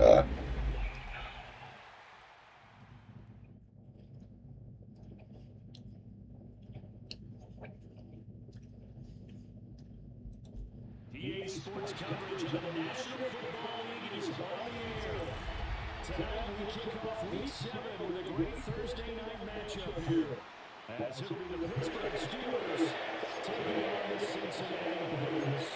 PA Sports coverage of the National Football League is on the air. Tonight we kick off Week 7 with a great Thursday night matchup here. As it will be the Pittsburgh Steelers taking on the Cincinnati Bengals.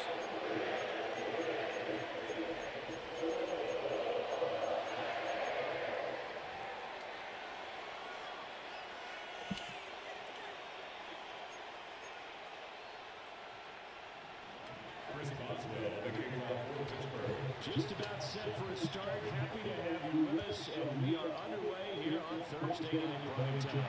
Just about set for a start. Happy to have you with us, and we are underway here on Thursday Night Prime Time.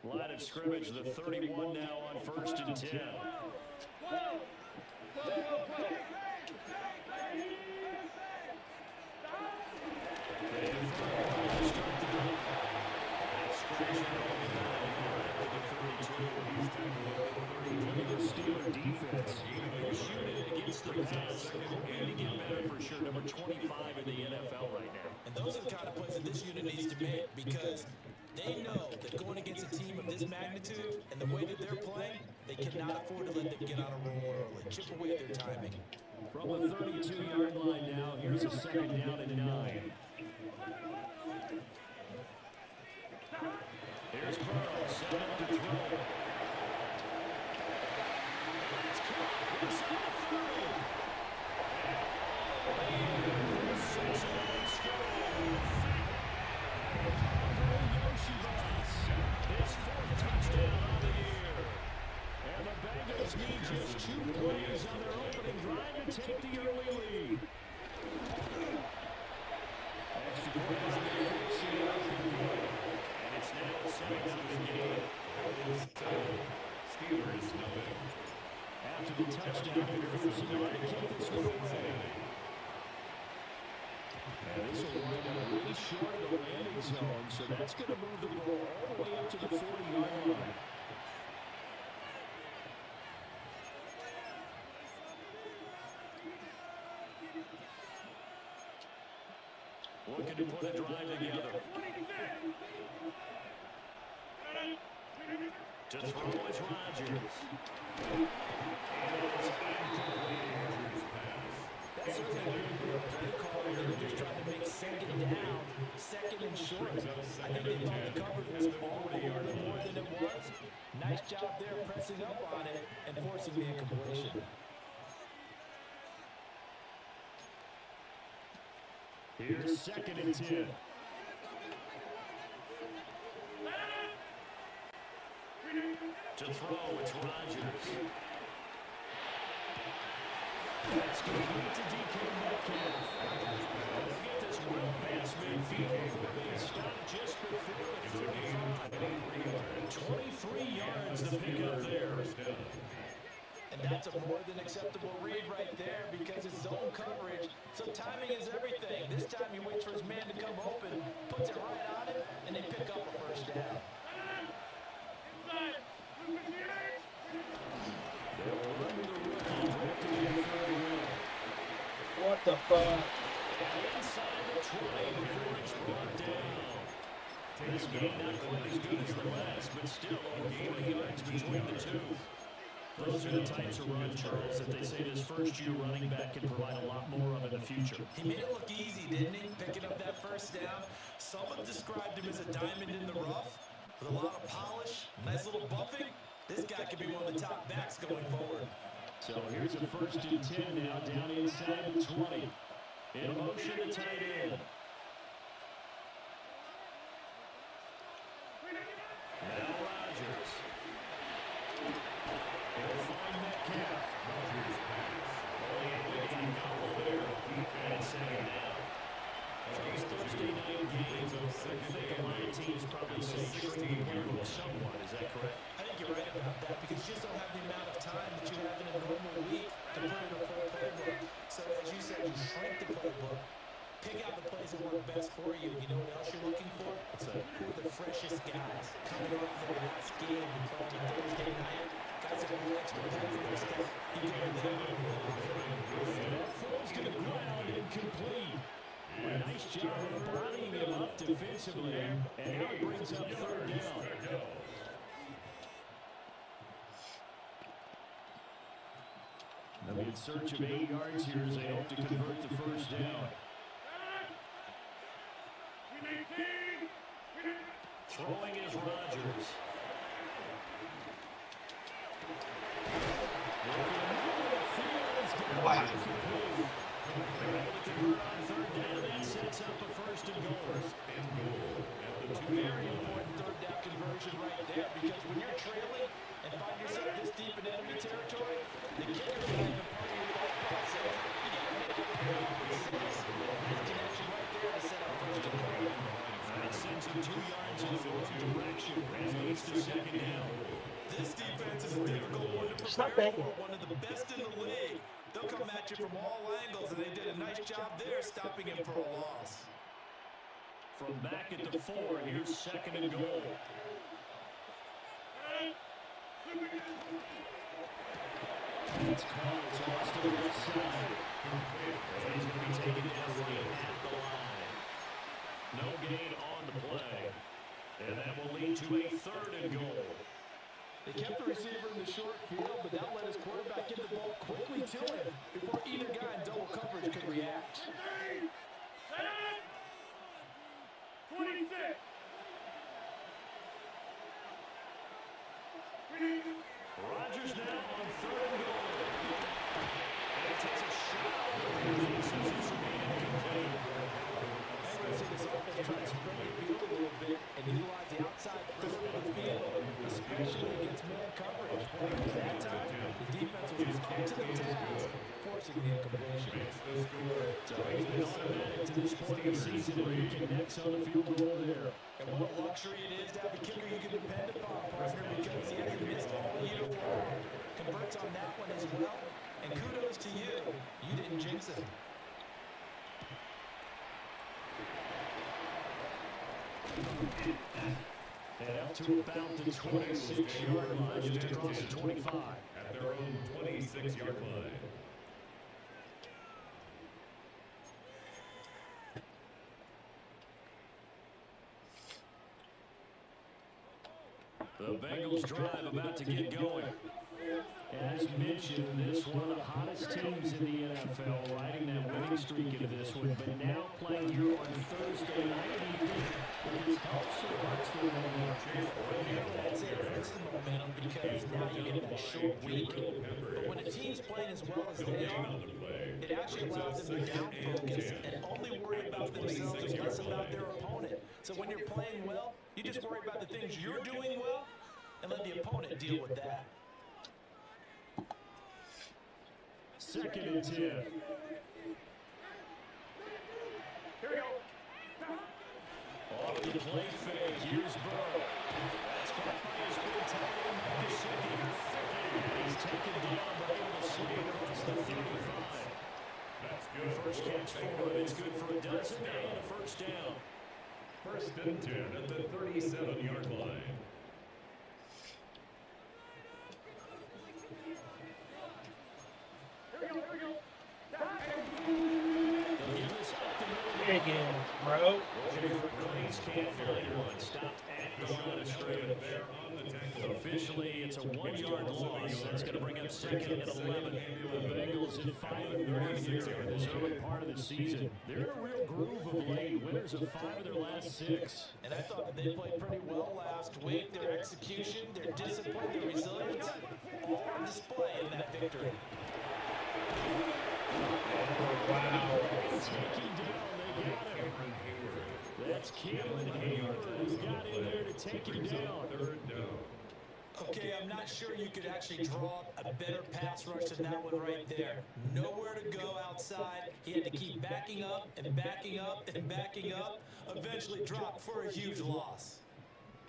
Line of scrimmage, the 31 now on 1st and 10. Steeler defense, shooting against the pass, and to get better for sure. Number 25 in the NFL right now. And those are the kind of plays that this unit needs to make, because they know that going against a team of this magnitude and the way that they're playing, they cannot afford to let them get on a roll early. Chip away at their timing. From the 32-yard line now, here's a second down and 9. Here's Burrow, set up to throw. It's caught inside the 30. Cincinnati scores. His 4th touchdown on the year. And the Bengals need just 2 plays on their opening drive to take the early lead. Extra point on the first and it's now 7-0 game. Steelers nothing. After the touchdown, they're forcing hard to keep this one away. And this will wind up really short of the landing zone, so that's going to move the ball all the way up to the 40-yard line. Looking to put a drive together. To throw is Rodgers. That's certainly a play call. They're just trying to make second down, second and short. I think they thought the coverage was already a little more than it was. Nice job there pressing up on it and forcing the incompletion. Here's 2nd and 10. To throw, it's Rodgers. That's complete to DK Metcalf. They'll get this one pass midfield before they stop just before the 35. 23 yards to pick up there. And that's a more than acceptable read right there, because it's zone coverage. So timing is everything. This time he waits for his man to come open, puts it right on it, and they pick up a first down. What the fuck? Inside the 20 before it's brought down. This game not quite as good as the last, but still a game of yards between the two. Those are the types of run, Charles, that they say this first-year running back can provide a lot more of in the future. He made it look easy, didn't he? Picking up that first down. Someone described him as a diamond in the rough with a lot of polish, nice little bumping. This guy could be one of the top backs going forward. So here's a 1st and 10 now, down inside the 20. In motion to tight end. Now Rodgers. He'll find Metcalf. Rodgers pass. Waiting call there. And 2nd down. Thursday night games. I think a lot of teams probably say shrinking the playbook somewhat. Is correct? I think you're right about that because you just don't have the amount of time that you have in a normal week to put in a full playbook. So as you said, you shrink the playbook, pick out the plays that work best for you. You know what else you're looking for? So who are the freshest guys coming off their last game and playing on Thursday night? Guys that are extra passes that you go to them. That falls to the ground incomplete. A nice job of bodying him up defensively, and now it brings up third down. They'll be in search of 8 yards here as they hope to convert the first down. Throwing is Rodgers. Wow. That sets up a first and goal. Very important third down conversion right there because when you're trailing and find yourself this deep in enemy territory, the kicker is not even part of your thought process. You got to make it pay with 6. This connection right there to set up first and goal. That sends him 2 yards in the wrong direction as it leads to second down. This defense is a difficult one to prepare for, one of the best in the league. They'll come at you from all angles, and they did a nice job there stopping him for a loss. From back at the 4, here's second and goal. It's called. It's lost to the left side. He's going to be taken down at the line. No gain on the play. And that will lead to a third and goal. They kept the receiver in the short field, but that let his quarterback get the ball quickly to him before either guy in double coverage could react. 26. Rodgers now on third and goal. And it takes a shot. This offense try to spread the field a little bit and utilize the outside third of the field, especially against man coverage. At that time, the defense was up to the task, forcing the incompletion. So he's been automatic to this point of the season, and he connects on the field goal there. And what a luxury it is to have a kicker you can depend upon, partner, because he hasn't missed all year long. Converts on that one as well. And kudos to you. You didn't jinx it. And out to about the 26-yard line, just across the 25. At their own 26-yard line. The Bengals drive about to get going. As mentioned, this one of the hottest teams in the NFL, riding that winning streak into this one, but now playing here on Thursday night evening. It's also hurts the momentum. That's it. Hurts the momentum because now you get that short week. But when a team's playing as well as they are, it actually allows them to down focus and only worry about themselves and less about their opponent. So when you're playing well, you just worry about the things you're doing well and let the opponent deal with that. Second and 10. Here we go. Off the play fake. Here's Burrow. That's caught by his big tight end, Marcus Simmons. He's taken down by able to slip across the 35. That's good. First catch for him. It's good for a dozen and a first down. First and 10 at the 37-yard line. Again, bro. Officially, it's a 1-yard loss. That's going to bring up second and 11. The Bengals in 5-1 here in this early part of the season. They're in a real groove of late. Winners of 5 of their last 6. And I thought that they played pretty well last week. Their execution, their discipline, their resilience, all on display in that victory. Wow. Taking down, they got him. That's Cameron Hayward who's got in there to take him down. Third down. Okay, I'm not sure you could actually draw up a better pass rush than that one right there. Nowhere to go outside. He had to keep backing up and backing up and backing up. Eventually dropped for a huge loss.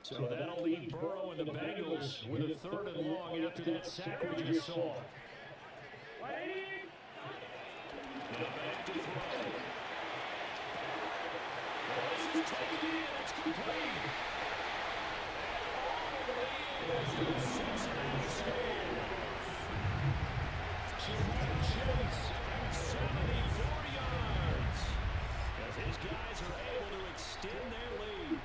So that'll leave Burrow and the Bengals with a 3rd and long after that sack we just saw. Now back to throw. This is taken in. It's complete. The Cincinnati scores. Jamar Chase, 74 yards. As his guys are able to extend their lead.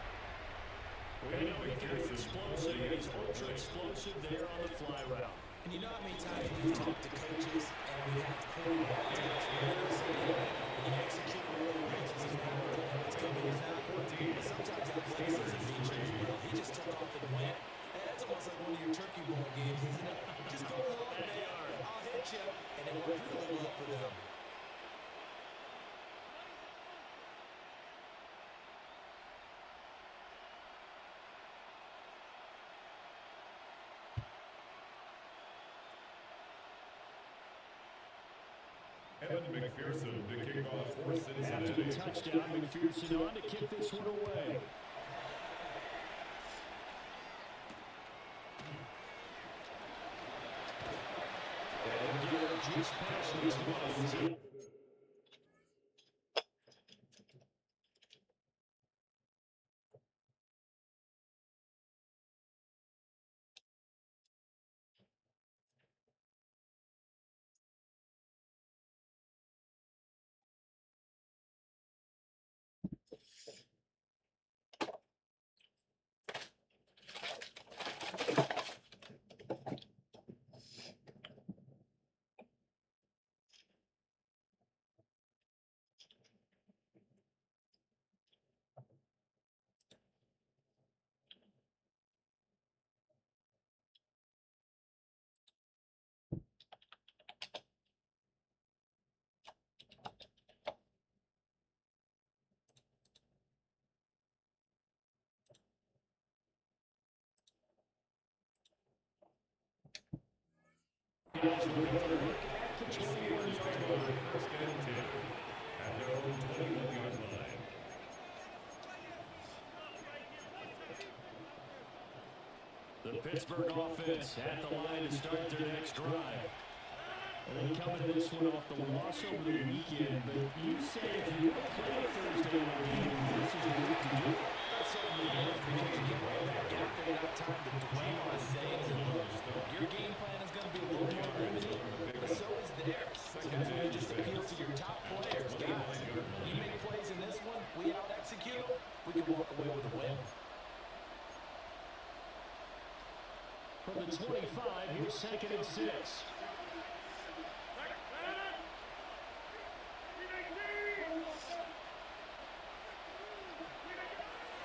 We know he's very explosive. He's ultra explosive there on the fly route. And you know how many times we've talked to coaches and we have quarterback takes where they'll say, when you execute really well, it's coming is not 14. Sometimes that play doesn't mean change well. He just took off and went. And that's almost like one of your turkey ball games, isn't it? Just go along, man. I'll hit you. And it worked really well for them. Evan McPherson to kick off for Cincinnati. After the touchdown, McPherson on to kick this one away. And just past the 20. Guys, we're going to look at the 21-yard line. First and 10 at their own 21-yard line. The Pittsburgh offense at the line to start their next drive. And they come into this one off the loss over the weekend, but you say if you want to play a Thursday night game, this is the week to do it. That certainly is, because you get right back out there without time to dwell on days and months. Your game plan is going to be a little more limited, but so is theirs. So that's why you just appeal to your top players. Guys, you make plays in this one, we out-execute, we can walk away with a win. From the 25, here's 2nd and 6.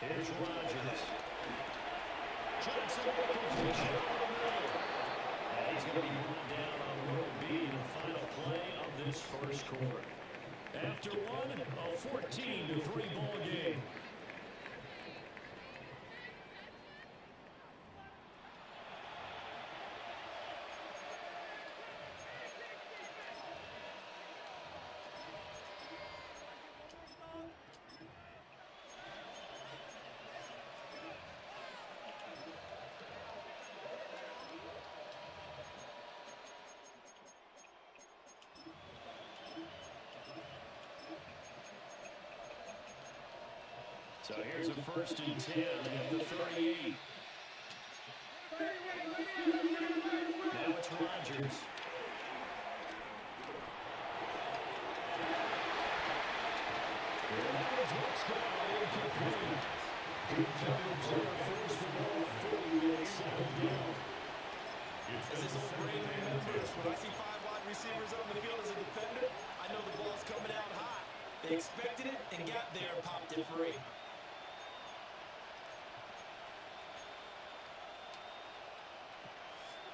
Here's Rodgers. Johnson with completion. And he's going to be run down on row B in the final play of this first quarter. After one, a 14-3 ball game. So here's a 1st and 10 at the 38. Now it's Rodgers. As this old brain remembers, when I see 5 wide receivers on the field as a defender, I know the ball's coming out high. They expected it and got there and popped it free.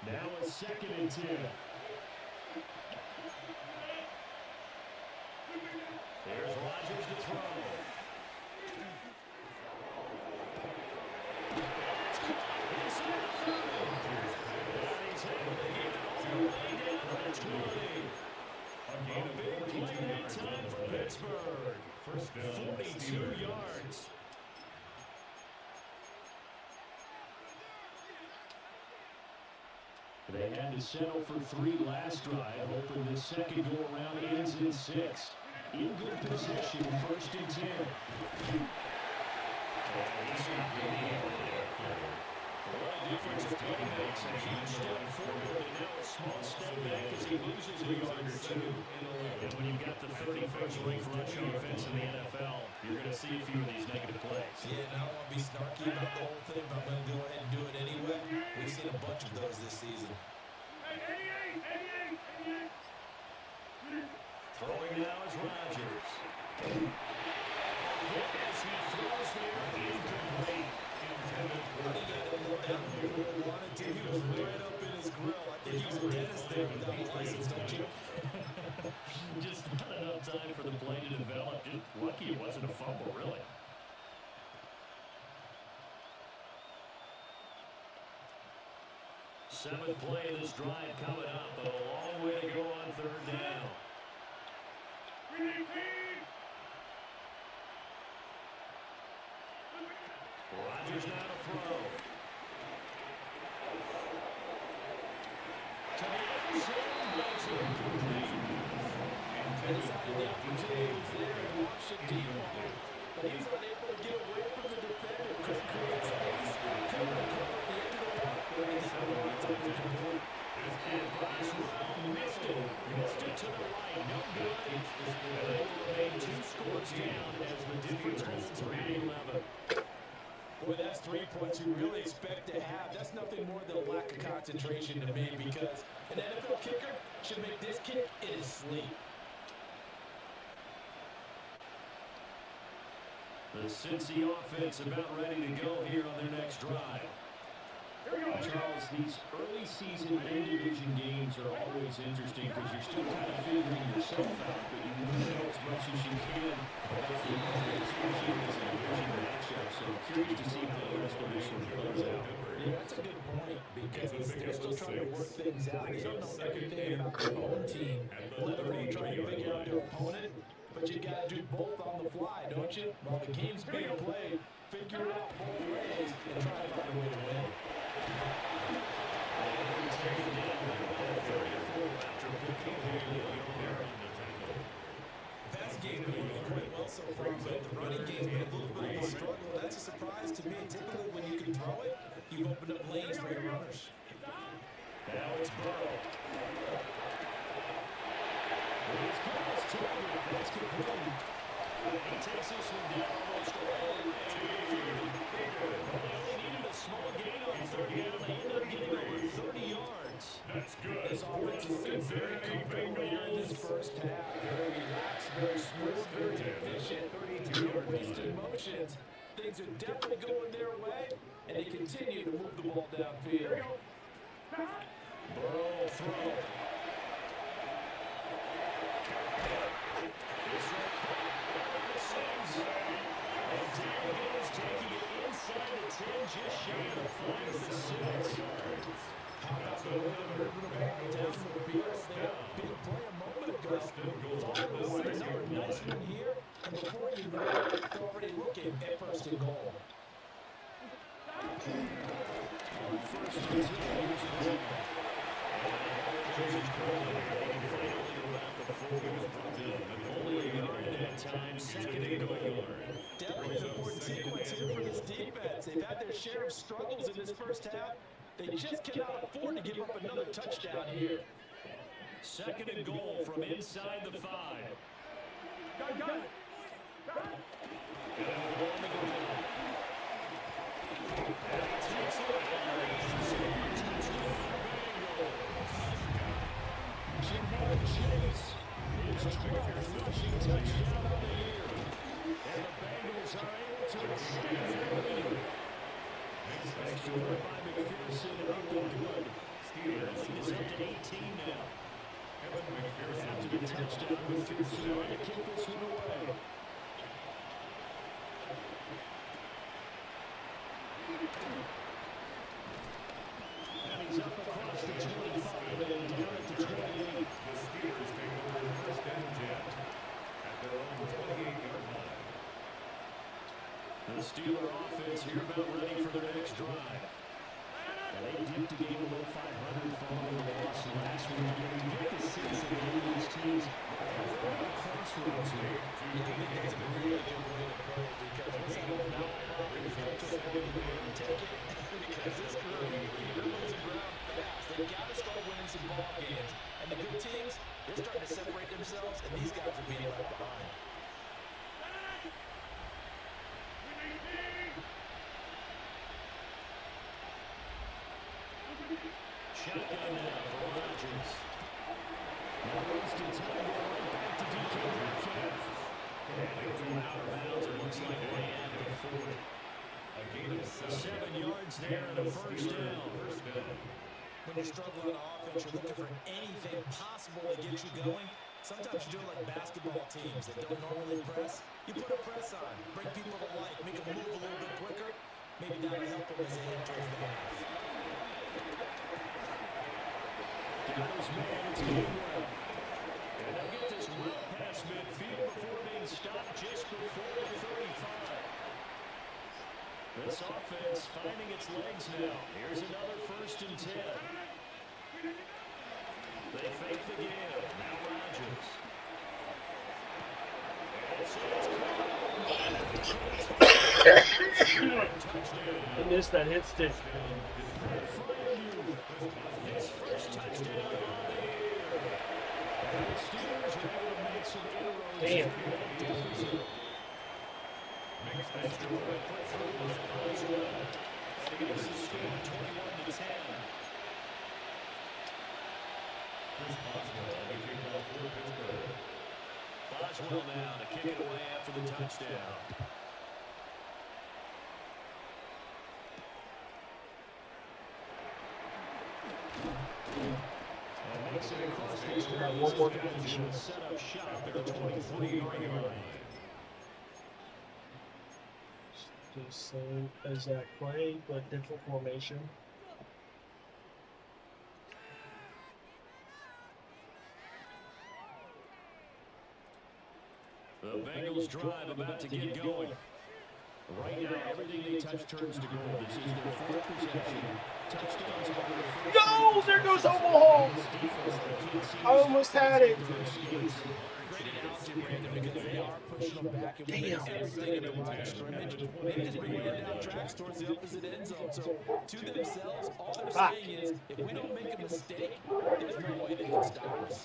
Now it's 2nd and 10. There's Rodgers to throw. Inside the 30. And he's able to get it all the way down to 20. A big play that time for Pittsburgh. First down, 42 Steelers. yards. They had to settle for 3 last drive, hoping the second go-around ends in 6. In good position, 1st and 10. What a difference a play makes. A huge step forward and now a small step back as he loses a yard or 2. And when you've got the 31st ranked rushing offense in the NFL, you're going to see a few of these negative plays. Yeah, and I don't want to be snarky about the whole thing, but I'm going to go ahead and do it anyway. We've seen a bunch of those this season. Throwing now is Rodgers. As he throws there, incomplete. Wanted to. He was right up in his grill. I think he was a dentist there without a license, don't you? Just not enough time for the play to develop. Just lucky it wasn't a fumble, really. Seventh play of this drive coming up, but a long way to go on 3rd down. Rodgers now to throw. To the end zone, but it's incomplete. Inside the opportunity was there and watched it deep ball, but he's unable to get away from the defender. Couldn't create space. Couldn't recover at the end of the block. But he's incomplete. Missed it to the right. No good. They will remain 2 scores down as the difference holds to 8-11. Boy, that's 3 points you really expect to have. That's nothing more than a lack of concentration to me, because an NFL kicker should make this kick in his sleep. The Cincy offense about ready to go here on their next drive. Charles, these early season in-division games are always interesting because you're still kind of figuring yourself out, but you want to know as much as you can about the opponent, especially in this division matchup. So I'm curious to see how the rest of this one plays out. Yeah, that's a good point, because they're still trying to work things out. They don't know everything about their own team, let alone trying to figure out their opponent. But you got to do both on the fly, don't you? While the game's being played, figure it out both ways and try to find a way to win. Pass game been moving quite well so far, but the running game's been a little bit of a struggle. That's a surprise to me. Typically, when you can throw it, you've opened up lanes for your runners. Now it's Burrow. He's got his target. That's complete. He takes this one down almost all the way to the field. They only needed a small gain on 30 down. They ended up getting over 30 yards. That's good. This offense is looking very comfortable here in this first half. Very relaxed, very smooth, very efficient. No wasted motions. Things are definitely going their way, and they continue to move the ball downfield. Burrow throw. Daniels taking it inside the 10, just shy of the 5 of the 6. How about the rhythm moving the ball down the field there? Big play a moment ago. Followed with another nice one here, and before you know it, they're already looking at 1st and goal. On 1st and 10, here's the ball. Only a yard that time, 2nd and goal. Definitely an important sequence here for this defense. They've had their share of struggles in this first half. They just cannot afford to give up another touchdown here. 2nd and goal from inside the 5. Got it. And the ball on the ground. And he takes it away. Touchdown, Bengals. Jamar Chase, his 12th rushing touchdown of the year. And the Bengals are able to extend their lead. Extra point by McPherson and up and good. Their lead is up to 18 now. After the touchdown, McPherson trying to kick this one away. And he's up across the 25 and down at the 28. The Steelers take over 1st and 10 at their own 28-yard line. The Steeler offense here about ready for their next drive. And they dipped a game below 500 hard following the loss last week. You get the sense that one of these teams are at a crossroads here. Yeah, I think that's a really good way to put it because what's that all about? The coaches want to go ahead and take it because this group, they're losing ground fast. They've got to start winning some ball games. And the good teams, they're starting to separate themselves, and these guys are being left behind. Shotgun now for Rodgers. Now wasted time going right back to DK Metcalf. And they go out of bounds. It looks like way at the 40. A gain of 7 yards there and a first down. When you're struggling on offense, you're looking for anything possible to get you going. Sometimes you do it like basketball teams that don't normally press. You put a press on, bring people to life, make them move a little bit quicker. Maybe that'll help them as they head towards the half. Got his man, it's Gainwell. And they'll get this well past midfield before being stopped just before the 35. This offense finding its legs now. Here's another 1st and 10. They fake the give. Now Rodgers. I missed that hit stick. His first touchdown on the year. And the Steelers are able to make some inroads. Damn. Extra point put through as Boswell. Steelers is scored 21-10. Boswell now to kick it away after the touchdown. And makes it across the 20. One more Will set up shop at the 23-yard line. Just same exact play, but different formation. The Bengals drive about to get going. Right now, everything they touch turns to gold. This is their 4th possession. Touchdowns over the first. No! There goes Omaha! I almost had it. Great analogy, Brandon, because they are pushing them back and winning everything in the line of scrimmage. Maybe just bringing them down tracks towards the opposite end zone. So, to themselves, all they're saying is, if we don't make a mistake, there's no way they can stop us.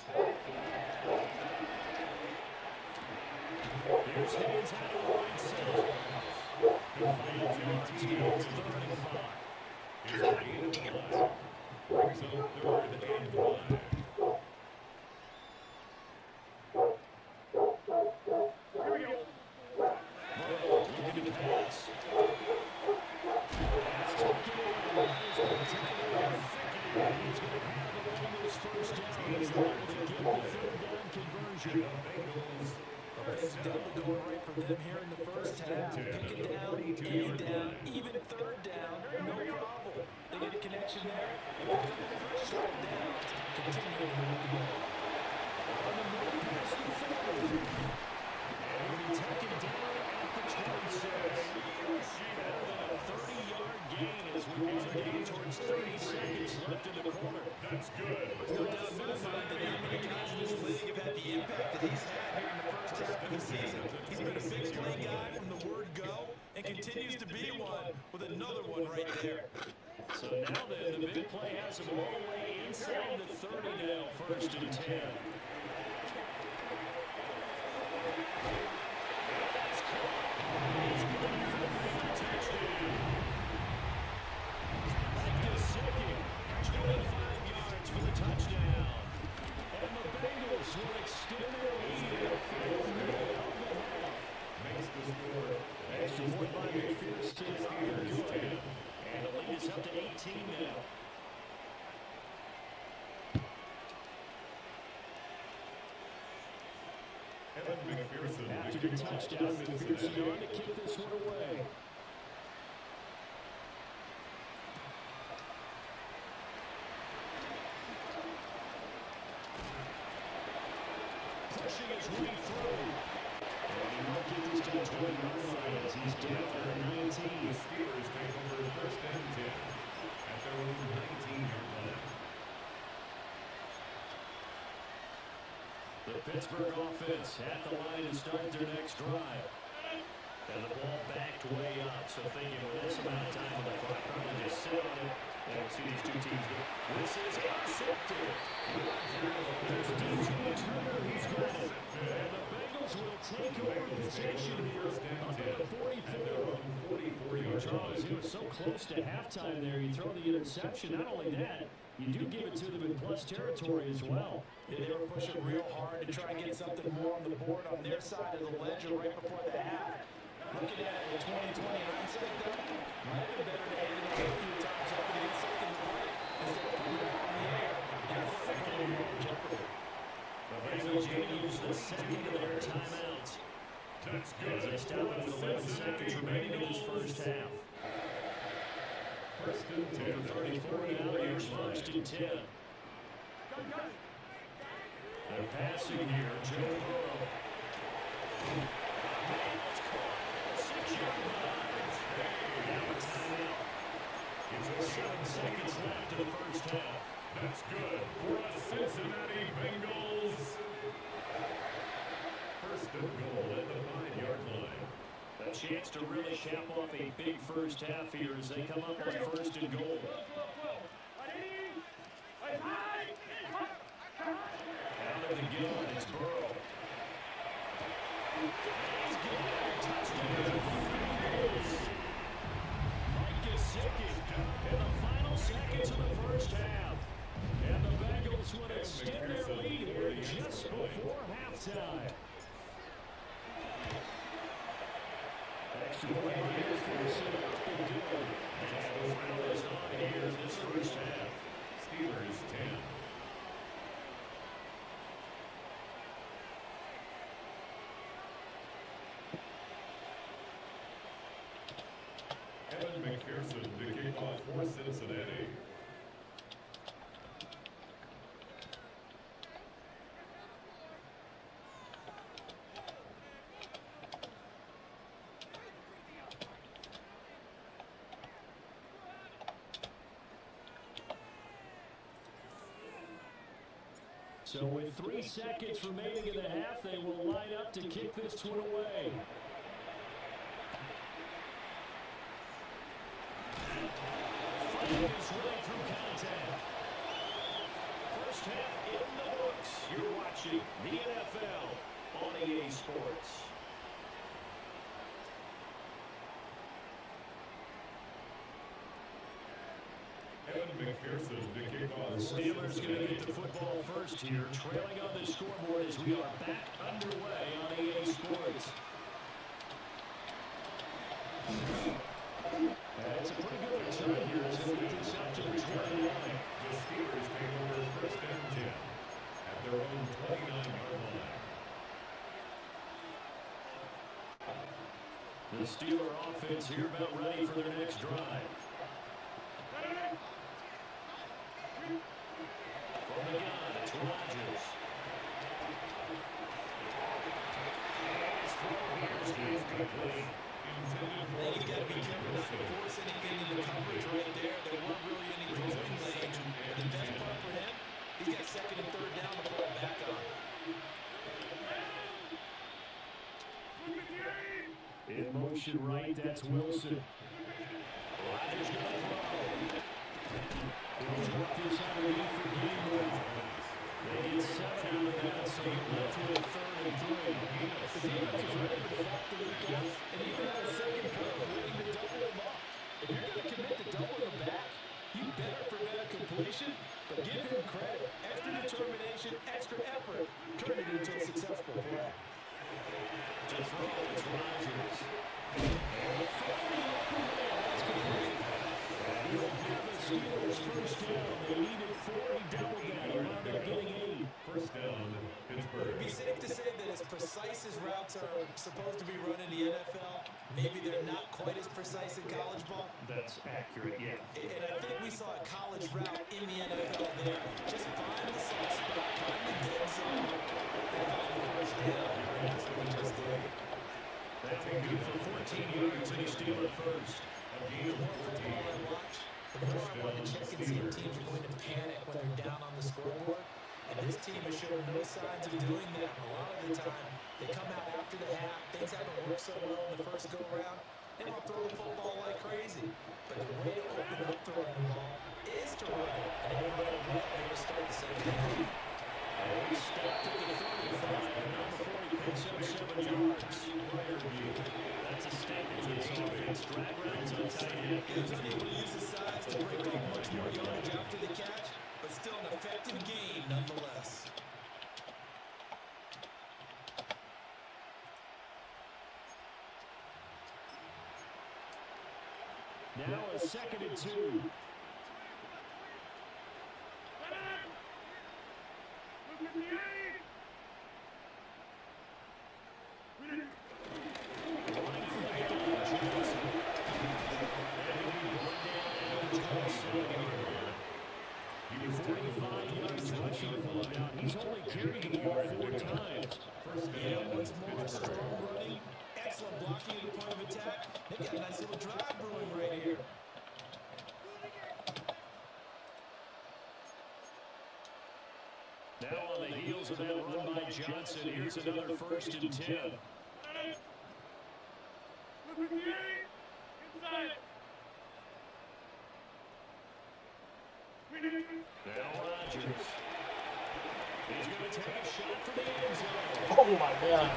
Here's Hayes out of the right side. 5 yards, it's 3rd and 5. Here's a gain of 5. Brings up 3rd and 5. Looking to pass. That's taken away. He's going to have the Bengals first down as they're able to get the 3rd down conversion. It's definitely going right for them here in the first half. Pick it down, get it down, even 3rd down, no problem. They get a connection there. And pick up the first shot down. Continue to move the ball. On the move past the 40. And we take it down at the 26. Better than a 30-yard gain as we wind down towards 30 seconds left in the quarter. That's good. There's no doubt in my mind that how many guys in this league have had the impact that he's had here in the first half of the season. He's been a big play guy from the word go and continues to be one with another one right there. So now then, the big play has him all the way inside the 30 now, 1st and 10. After the touchdown, McPherson on to kick this one away. Pushing his way through. And he won't get this to the 20-yard line as he's down there at 19. The Steelers take over 1st and 10 at their own 19-yard line. The Pittsburgh offense at the line to start their next drive. And the ball backed way up, so thinking with this amount of time on the clock, probably just sit on it. And we'll see these two teams go. This is intercepted. There's DJ Turner, he's got it. And the Bengals will take over possession here up at the 44. Charles, he was so close to halftime there. You throw the interception. Not only that, you do give it to them in plus territory as well. Yeah, they were pushing real hard to try and get something more on the board on their side of the ledger right before the half. Looking at it with 2020 hindsight, though, might have been better to hand it a few times hoping to get something right instead of putting it out in the air. That's second and more jeopardy. The Bengals use the second of their timeouts. That's As they stop with 11 seconds remaining in this first half. First and 10. 34 now, here's first and 10. They're passing here, Joe Burrow. Now a timeout. It's 7 seconds left in the first half. That's good for the Cincinnati Bengals. First and goal at the 5-yard line. A chance to really cap off a big first half here as they come up on first and goal. Out of the gun, it's Burrow. He's good. Touchdown. Mike Gesicki in the final seconds of the first half. And the Bengals would extend their lead here just before halftime. Extra point here for set up and good. And the foul is on here in this first half. Steelers 10. Evan McPherson to kick off for Cincinnati. So with 3 seconds remaining in the half, they will line up to kick this one away. Fighting his way through contact. First half in the books. You're watching the NFL on EA Sports. Evan McPherson to kick off. The Steelers going to get the football first here, trailing on the scoreboard as we are back underway on EA Sports. It's a pretty good return here as they get this out to the 20 line. The Steelers take over first and 10 at their own 29-yard line. The Steeler offense here about ready for their next drive. From the gun, it's Rodgers. His throw here is complete. I think he's got to be careful not to force anything in the coverage right there. There weren't really any throwing lanes. But the best part for him, he's got second and third down to fall back on. In motion right, that's Wilson. Rodgers going to throw. He's worked this underneath for game one. They get 7 out of that, so you're left with a 3rd and 3. The defense is ready for the back to leak out, and even on the second play, waiting to double him up. If you're going to commit to double him back, you better prevent a completion, but give him credit. Extra determination, extra effort, turn it into a successful play. To throw, it's Rodgers. And the final open man, that's complete. And he'll have the Steelers first down. They needed 4, he doubled that. He wound up getting 8. First down, Pittsburgh. It'd be safe to say that as precise as routes are supposed to be run in the NFL, maybe they're not quite as precise in college ball. That's accurate, yeah. And I think we saw a college route in the NFL there. Just find the soft spot, find the dead zone, and find the first down. And that's what we just did. That'll be good for 14 yards, and he's Steeler first. The more football I watch, the more I want to check and see if teams are going to panic when they're down on the scoreboard. And this team has shown no signs of doing that. A lot of the time, they come out after the half. Things haven't worked so well in the first go-round. They want to throw the football like crazy. But the way to open up throwing the ball is to run it. And everybody will here to start the second half. He stopped at the 35, but not before he picks up 7 yards. That's a statement for this offense. Drag routes on tight end. He was unable to use his size to break off much more yardage after the catch, but still an effective gain nonetheless. Now a 2nd and 2. He's only carried the ball 4 times. And once more, strong running, excellent blocking at the point of attack. They've got a nice little drive brewing right here. Now on the heels of that run by Johnson, here's another 1st and 10. Now Rodgers. He's going to take a shot for the end zone. Oh my God.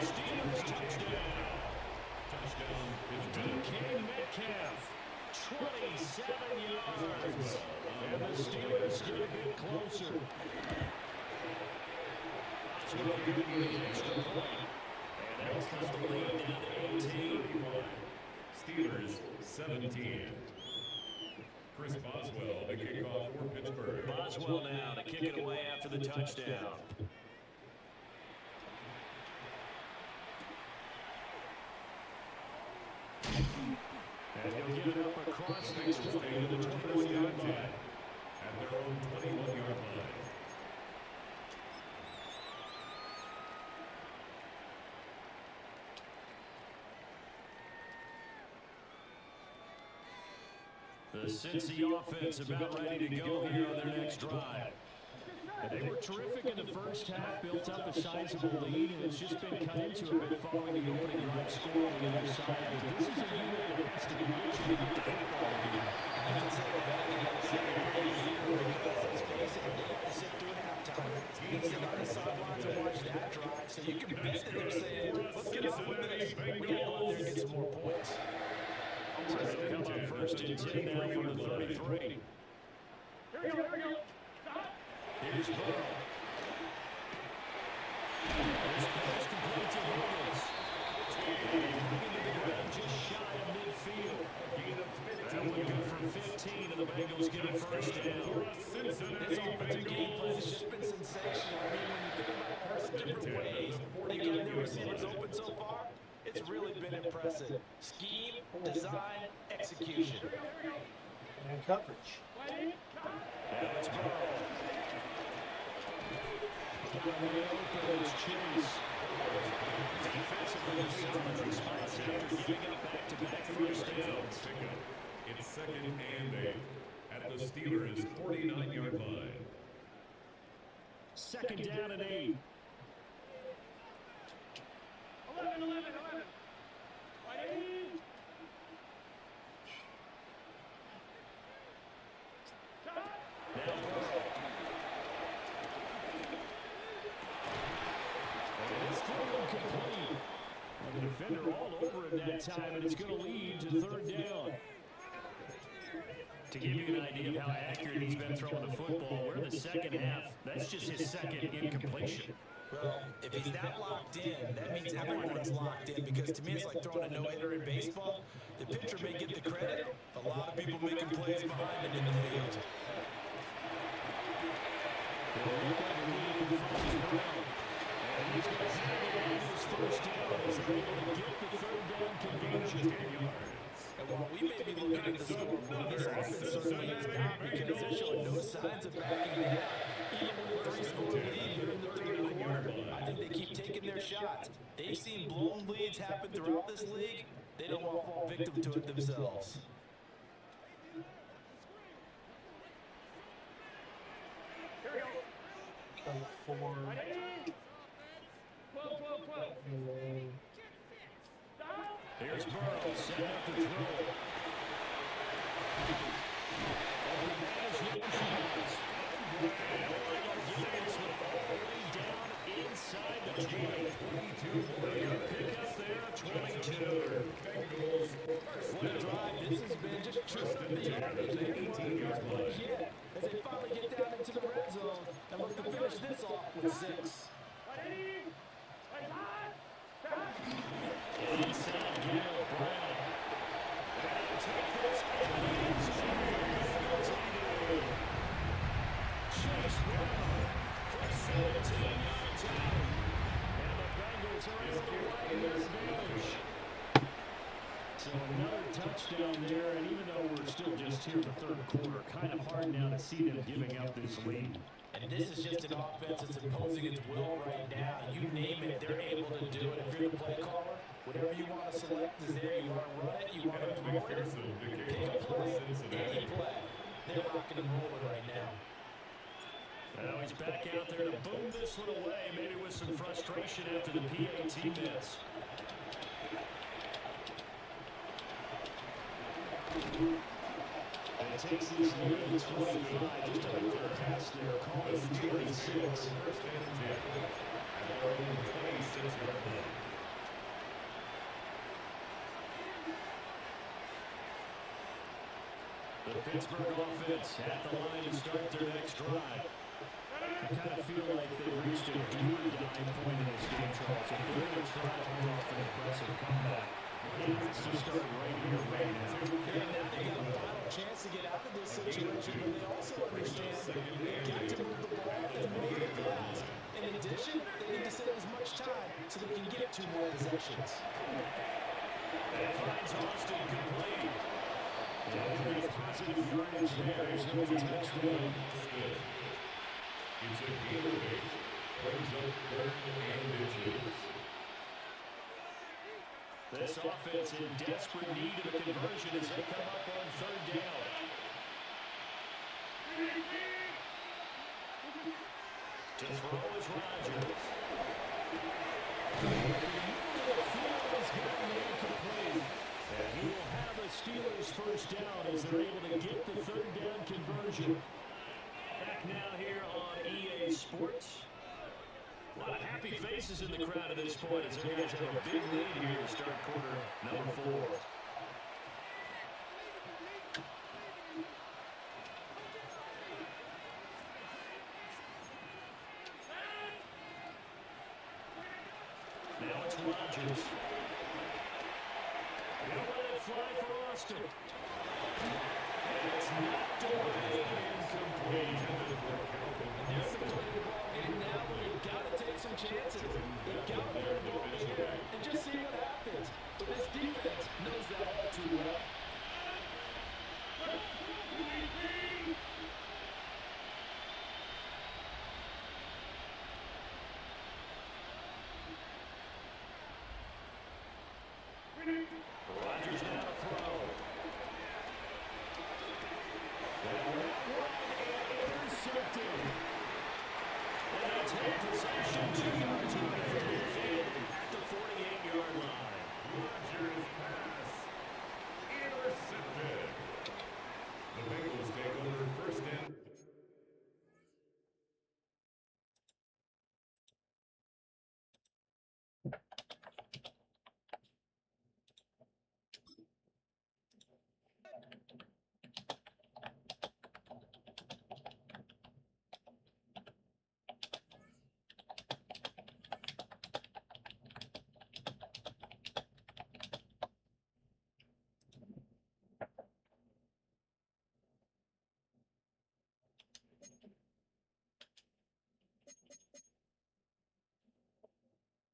Steelers touchdown. DK Metcalf. 27 yards. And the Steelers get a bit closer. Well, good for the extra point. And that'll cut the lead down to 18. Steelers 17. Chris Boswell, the kickoff for Pittsburgh. Boswell now to kick it away after the touchdown. And he'll get it up across the 20 to the 21-yard line. At their own 21-yard line. The Cincy offense about ready to go here on their next drive. And they were terrific in the first half, built up a sizable lead, and it's just been cut into a bit following the opening drive score on the other side. But this is a unit that has to be good to get the football again. I can say that because let's face it, they got to sit through halftime. You can sit on the sidelines and watch that drive, so you can bet that they're saying, let's get on with this. We got to go out there and get some more points. So they'll come up 1st and 10 now from the 33. Here's Burrow. This pass complete to Higgins. Just shy of midfield. That one good for 15, and the Bengals get a 1st down. This offensive game plan has just been sensational. I mean, when you think about it different ways, they got their receivers open so far. It's really been impressive. Scheme, design, execution. And coverage. Now it's Burrow. It's Chase. Defensively, solid response after giving up back-to-back 1st downs. It's 2nd and 8 at the Steelers' 49-yard line. 2nd down and 8. 11. Now Burrow. And it's thrown incomplete. The defender all over him that time, and it's going to lead to 3rd down. To give you an idea of how accurate he's been throwing the football, we're in the 2nd half. That's just his 2nd incompletion. Well, if he's that locked in, that means everyone's locked in, because to me it's like throwing a no-hitter in baseball. The pitcher may get the credit, a lot of people making plays behind him in the field. And he's going to have his 1st down as they're able to get the 3rd down conversion. And while we may be looking at the scoreboard, this offense certainly is not, because they're showing no signs of backing down. Even with a 3-score lead here in the 3rd quarter, I think they keep taking their shots. They've seen blown leads happen throughout this league. They don't want to fall victim to it themselves. 4. 12, 12, 12. Here's Burrow setting up the throw. Inside the 20. Pick up there, 22. What a drive. This has been just true up the yardage. They haven't won yet as they finally get down into the red zone and look to finish this off with 6. Inside Gill, Brown. Take this. Chase Brown from 17 yards out. And the Bengals are able to widen their advantage. So another touchdown there, and even though we're still just here in the third quarter, kind of hard now to see them giving up this lead. And this is just an offense that's imposing its will right now. You name it, they're able to do it. If you're the play caller, whatever you want to select is there. You want to run it, you want to throw it, pick a play, any play. They're rocking and rolling right now. Now he's back out there to boom this one away, maybe with some frustration after the PAT miss. And it takes this near the 25, just a little pass there, calling it the 26. The Pittsburgh offense at the line to start their next drive. I kind of feel like they've reached a do-or-die point in this game, Charles. If they're going to try to hold off an impressive comeback, it has to start right here, right now. And now they got a final chance to get out of this situation, but they also understand they've got to move the ball and move it fast. In addition, they need to save as much time so they can get 2 more possessions. That finds Austin complete. Yeah, there's positive yardage there. There's no touchdown. It's a gain of 8. Brings up 3rd and inches. This offense in desperate need of a conversion as they come up on 3rd down. To throw is Rodgers. And he will have a Steelers first down as they're able to get the 3rd down conversion. Back now here on EA Sports. A lot of happy faces in the crowd at this point as their guys have a big lead here to start quarter number 4. Now it's Rodgers. They'll let it fly for Austin. And it's knocked away and complete. There's the play of the ball game now where you've got to take some chances. You've got to put the ball in there and just see what happens. But this defense knows that all too well.